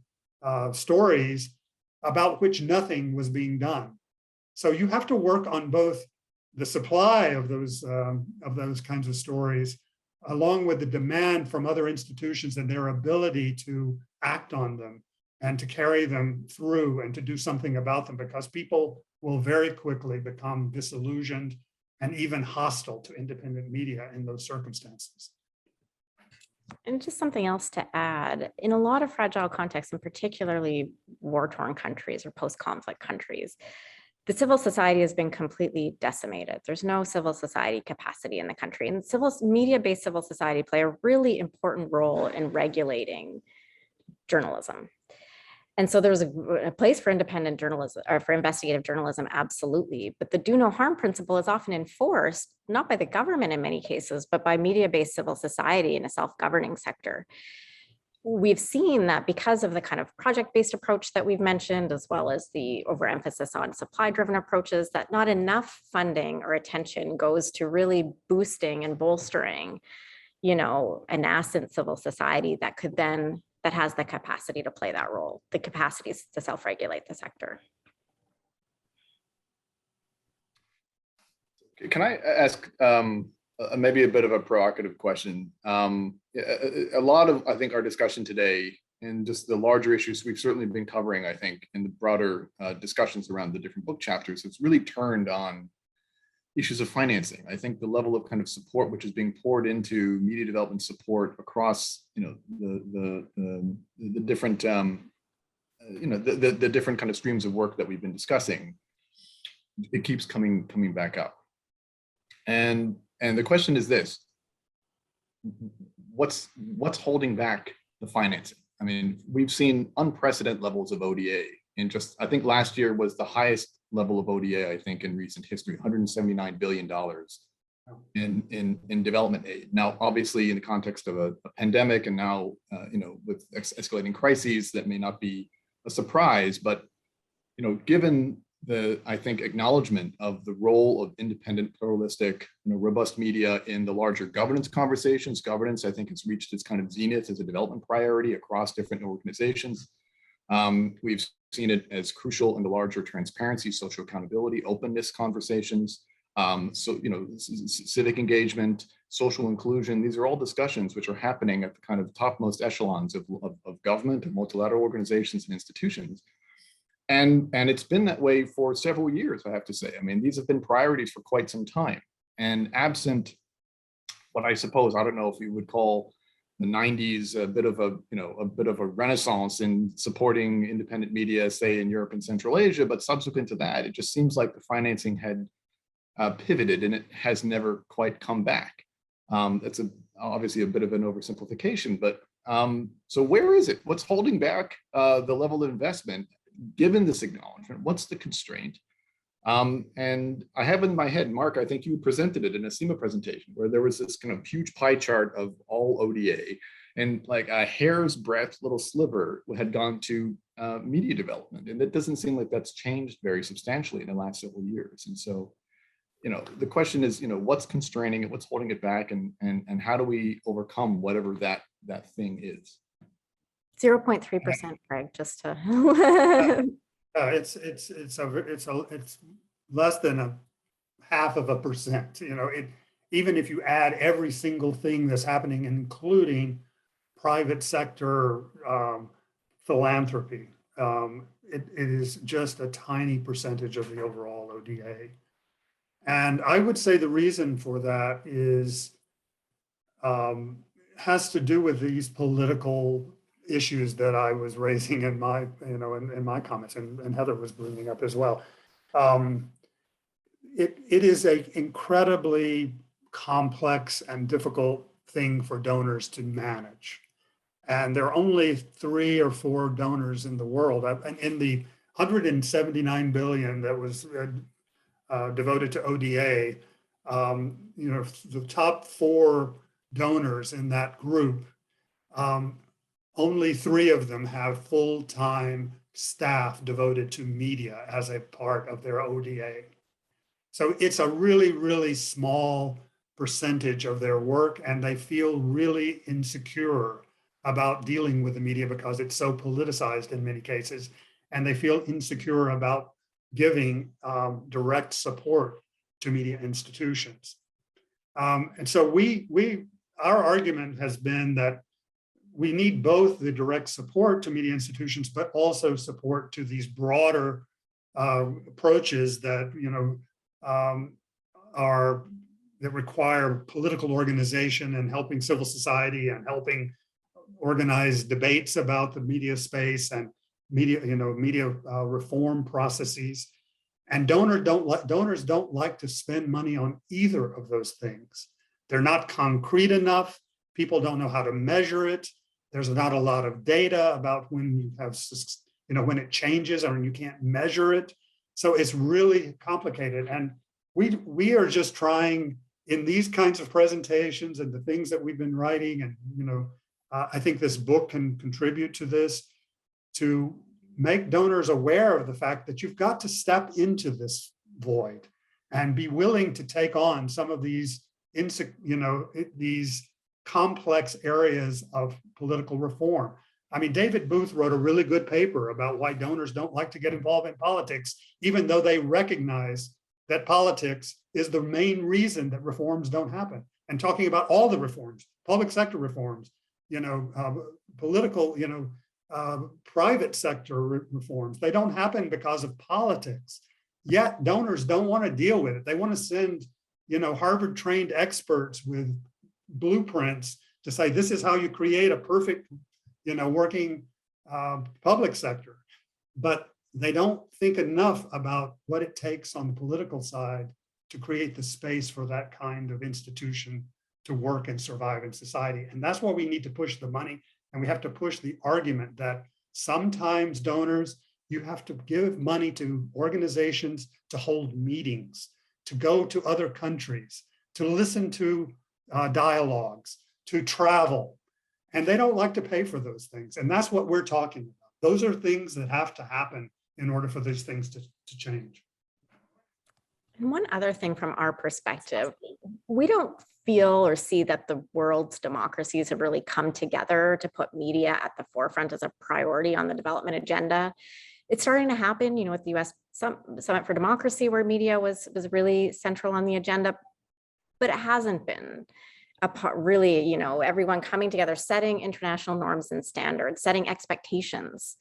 stories about which nothing was being done. So you have to work on both the supply of those kinds of stories, along with the demand from other institutions and their ability to act on them and to carry them through and to do something about them, because people will very quickly become disillusioned and even hostile to independent media in those circumstances. And just something else to add, in a lot of fragile contexts, and particularly war-torn countries or post-conflict countries, the civil society has been completely decimated. There's no civil society capacity in the country, and media-based civil society play a really important role in regulating journalism. And so there's a place for independent journalism or for investigative journalism, absolutely. But the do no harm principle is often enforced, not by the government in many cases, but by media-based civil society in a self-governing sector. We've seen that because of the kind of project-based approach that we've mentioned, as well as the overemphasis on supply-driven approaches, that not enough funding or attention goes to really boosting and bolstering, a nascent civil society that has the capacity to play that role, the capacities to self-regulate the sector. Can I ask maybe a bit of a provocative question? A lot of, I think, our discussion today and just the larger issues we've certainly been covering, I think, in the broader discussions around the different book chapters, it's really turned on issues of financing. I think the level of kind of support which is being poured into media development support across, the different, the different kind of streams of work that we've been discussing, it keeps coming back up. And the question is this: what's holding back the financing? I mean, we've seen unprecedented levels of ODA, and just I think last year was the highest level of ODA, I think, in recent history, $179 billion in development aid. Now, obviously, in the context of a pandemic, and now, with escalating crises, that may not be a surprise. But, given the, I think, acknowledgement of the role of independent, pluralistic, robust media in the larger governance conversations, governance, I think, has reached its kind of zenith as a development priority across different organizations. We've seen it as crucial in the larger transparency, social accountability, openness conversations. Civic engagement, social inclusion. These are all discussions which are happening at the kind of topmost echelons of government and multilateral organizations and institutions. And it's been that way for several years, I have to say. I mean, these have been priorities for quite some time. And absent what I suppose, I don't know if you would call the 90s a bit of a renaissance in supporting independent media, say in Europe and Central Asia, but subsequent to that, it just seems like the financing had pivoted and it has never quite come back. That's obviously a bit of an oversimplification, but so where is it? What's holding back the level of investment given this acknowledgement? What's the constraint? And I have in my head, Mark, I think you presented it in a SEMA presentation where there was this kind of huge pie chart of all ODA, and like a hair's breadth little sliver had gone to media development. And it doesn't seem like that's changed very substantially in the last several years. And so, the question is, what's constraining it, what's holding it back, and how do we overcome whatever that thing is? 0.3%, Greg, just to. It's less than a half of a percent. Even if you add every single thing that's happening, including private sector philanthropy, it is just a tiny percentage of the overall ODA. And I would say the reason for that has to do with these political issues that I was raising in my, in my comments, and Heather was bringing up as well. It is an incredibly complex and difficult thing for donors to manage. And there are only 3 or 4 donors in the world. And in the 179 billion that was devoted to ODA, the top 4 donors in that group, only 3 of them have full-time staff devoted to media as a part of their ODA. So it's a really, really small percentage of their work, and they feel really insecure about dealing with the media because it's so politicized in many cases, and they feel insecure about giving direct support to media institutions. And so our argument has been that we need both the direct support to media institutions, but also support to these broader approaches that that require political organization and helping civil society and helping organize debates about the media space and media reform processes. And donors don't like to spend money on either of those things. They're not concrete enough. People don't know how to measure it. There's not a lot of data about when you have, when it changes or when you can't measure it. So it's really complicated. And we are just trying in these kinds of presentations and the things that we've been writing, and I think this book can contribute to this, to make donors aware of the fact that you've got to step into this void and be willing to take on some of these these complex areas of political reform. I mean, David Booth wrote a really good paper about why donors don't like to get involved in politics, even though they recognize that politics is the main reason that reforms don't happen. And talking about all the reforms, public sector reforms, political, private sector reforms, they don't happen because of politics. Yet donors don't want to deal with it. They want to send, Harvard-trained experts with blueprints to say, this is how you create a perfect, working public sector. But they don't think enough about what it takes on the political side to create the space for that kind of institution to work and survive in society. And that's why we need to push the money, and we have to push the argument that sometimes donors, you have to give money to organizations to hold meetings, to go to other countries, to listen to dialogues, to travel. And they don't like to pay for those things. And that's what we're talking about. Those are things that have to happen in order for these things to change. And one other thing from our perspective, we don't feel or see that the world's democracies have really come together to put media at the forefront as a priority on the development agenda. It's starting to happen, with the US Summit for Democracy, where media was really central on the agenda, but it hasn't been a part, really, everyone coming together, setting international norms and standards, setting expectations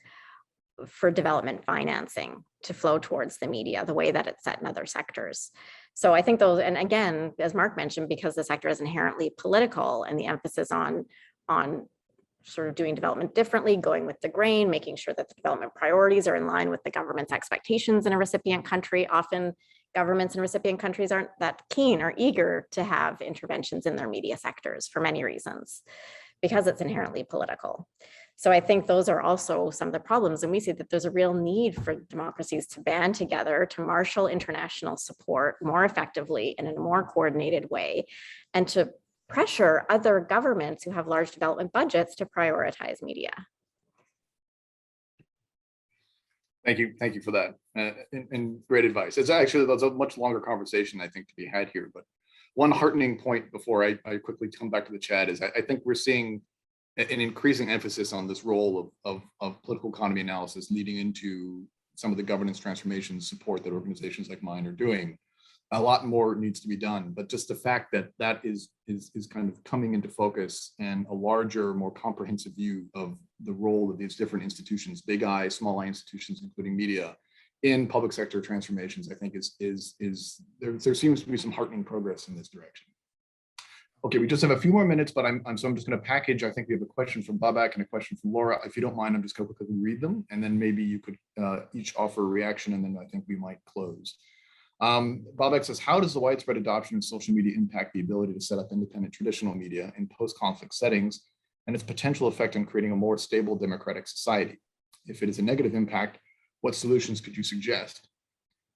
for development financing to flow towards the media the way that it's set in other sectors. So I think those, and again, as Mark mentioned, because the sector is inherently political and the emphasis on sort of doing development differently, going with the grain, making sure that the development priorities are in line with the government's expectations in a recipient country often governments and recipient countries aren't that keen or eager to have interventions in their media sectors for many reasons, because it's inherently political. So I think those are also some of the problems. And we see that there's a real need for democracies to band together to marshal international support more effectively and in a more coordinated way, and to pressure other governments who have large development budgets to prioritize media. Thank you for that, and great advice. It's actually, that's a much longer conversation, I think, to be had here. But one heartening point before I quickly come back to the chat is I think we're seeing an increasing emphasis on this role of political economy analysis leading into some of the governance transformation support that organizations like mine are doing. A lot more needs to be done, but just the fact that that is kind of coming into focus, and a larger, more comprehensive view of the role of these different institutions, big I, small I institutions, including media, in public sector transformations, I think there seems to be some heartening progress in this direction. Okay, we just have a few more minutes, but I'm just going to package. I think we have a question from Babak and a question from Laura. If you don't mind, I'm just going to quickly read them, and then maybe you could each offer a reaction, and then I think we might close. Babak says, how does the widespread adoption of social media impact the ability to set up independent traditional media in post-conflict settings, and its potential effect on creating a more stable democratic society? If it is a negative impact, what solutions could you suggest?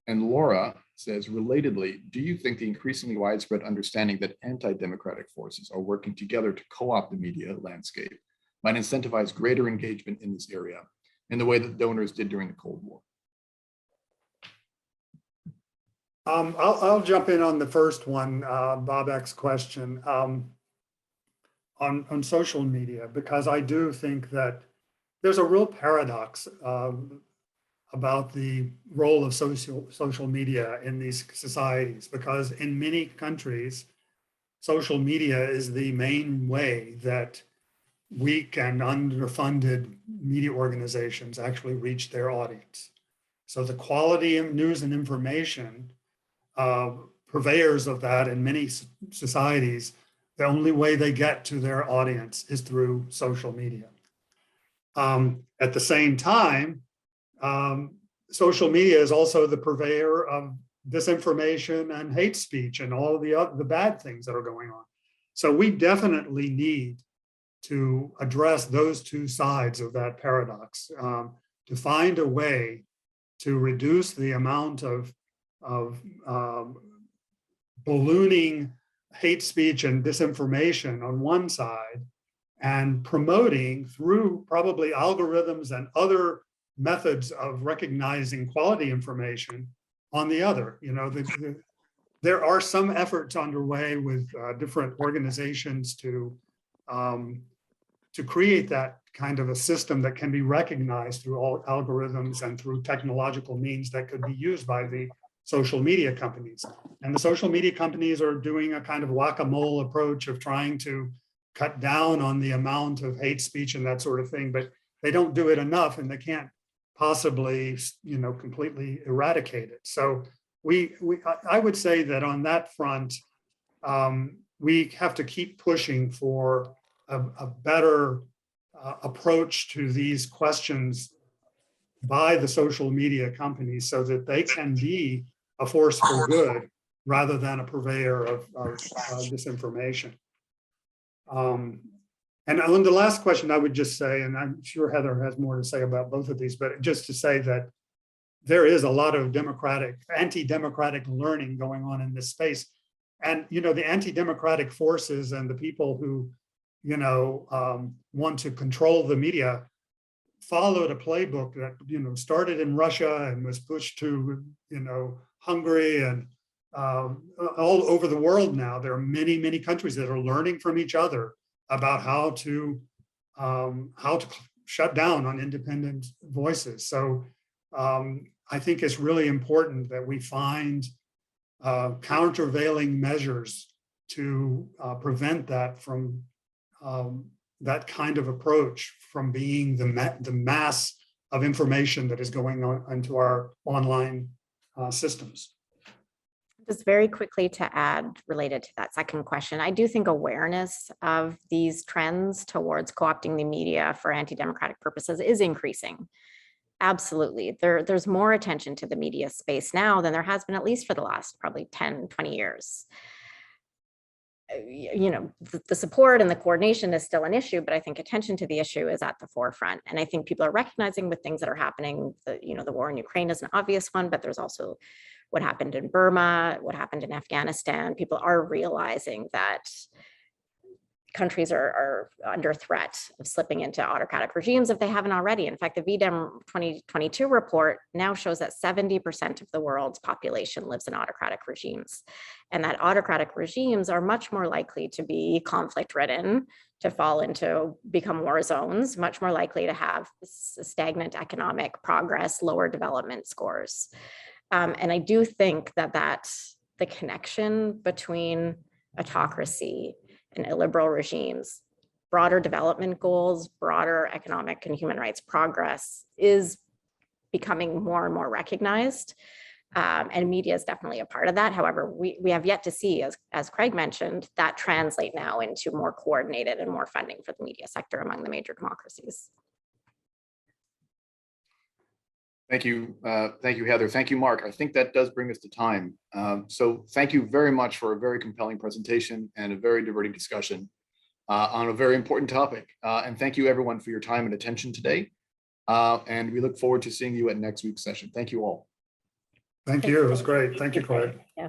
And Laura says, relatedly, do you think the increasingly widespread understanding that anti-democratic forces are working together to co-opt the media landscape might incentivize greater engagement in this area in the way that donors did during the Cold War? I'll jump in on the first one, Babak's question, on social media, because I do think that there's a real paradox about the role of social media in these societies, because in many countries, social media is the main way that weak and underfunded media organizations actually reach their audience. So the quality of news and information, purveyors of that in many societies, the only way they get to their audience is through social media. At the same time, social media is also the purveyor of disinformation and hate speech and all of the bad things that are going on. So we definitely need to address those two sides of that paradox, to find a way to reduce the amount of ballooning hate speech and disinformation on one side, and promoting through probably algorithms and other methods of recognizing quality information on the other. You know, there are some efforts underway with different organizations to create that kind of a system that can be recognized through all algorithms and through technological means that could be used by the social media companies. And the social media companies are doing a kind of whack-a-mole approach of trying to cut down on the amount of hate speech and that sort of thing, but they don't do it enough, and they can't possibly, you know, completely eradicate it. So I would say that on that front, we have to keep pushing for a better approach to these questions by the social media companies, so that they can be a force for good rather than a purveyor of disinformation. And on the last question, I would just say, and I'm sure Heather has more to say about both of these, but just to say that there is a lot of anti-democratic learning going on in this space. And, you know, the anti-democratic forces and the people who, you know, want to control the media followed a playbook that, you know, started in Russia and was pushed to, you know, Hungary and all over the world now. There are many, many countries that are learning from each other about how to shut down on independent voices. So I think it's really important that we find countervailing measures to prevent that from that kind of approach from being the mass of information that is going on into our online systems. Just very quickly to add, related to that second question, I do think awareness of these trends towards co-opting the media for anti-democratic purposes is increasing. absolutely. There's more attention to the media space now than there has been, at least for the last probably 10, 20 years. You know, the support and the coordination is still an issue, but I think attention to the issue is at the forefront. And I think people are recognizing with things that are happening, the war in Ukraine is an obvious one, but there's also what happened in Burma, what happened in Afghanistan. People are realizing that countries are under threat of slipping into autocratic regimes if they haven't already. In fact, the VDEM 2022 report now shows that 70% of the world's population lives in autocratic regimes, and that autocratic regimes are much more likely to be conflict-ridden, to become war zones, much more likely to have stagnant economic progress, lower development scores. And I do think that the connection between autocracy and illiberal regimes, broader development goals, broader economic and human rights progress is becoming more and more recognized. And media is definitely a part of that. However, we have yet to see, as Craig mentioned, that translate now into more coordinated and more funding for the media sector among the major democracies. Thank you, Heather. Thank you, Mark. I think that does bring us to time. So thank you very much for a very compelling presentation and a very diverting discussion on a very important topic. And thank you everyone for your time and attention today. And we look forward to seeing you at next week's session. Thank you all. Thank you. It was great. Thank you, Craig. Yeah.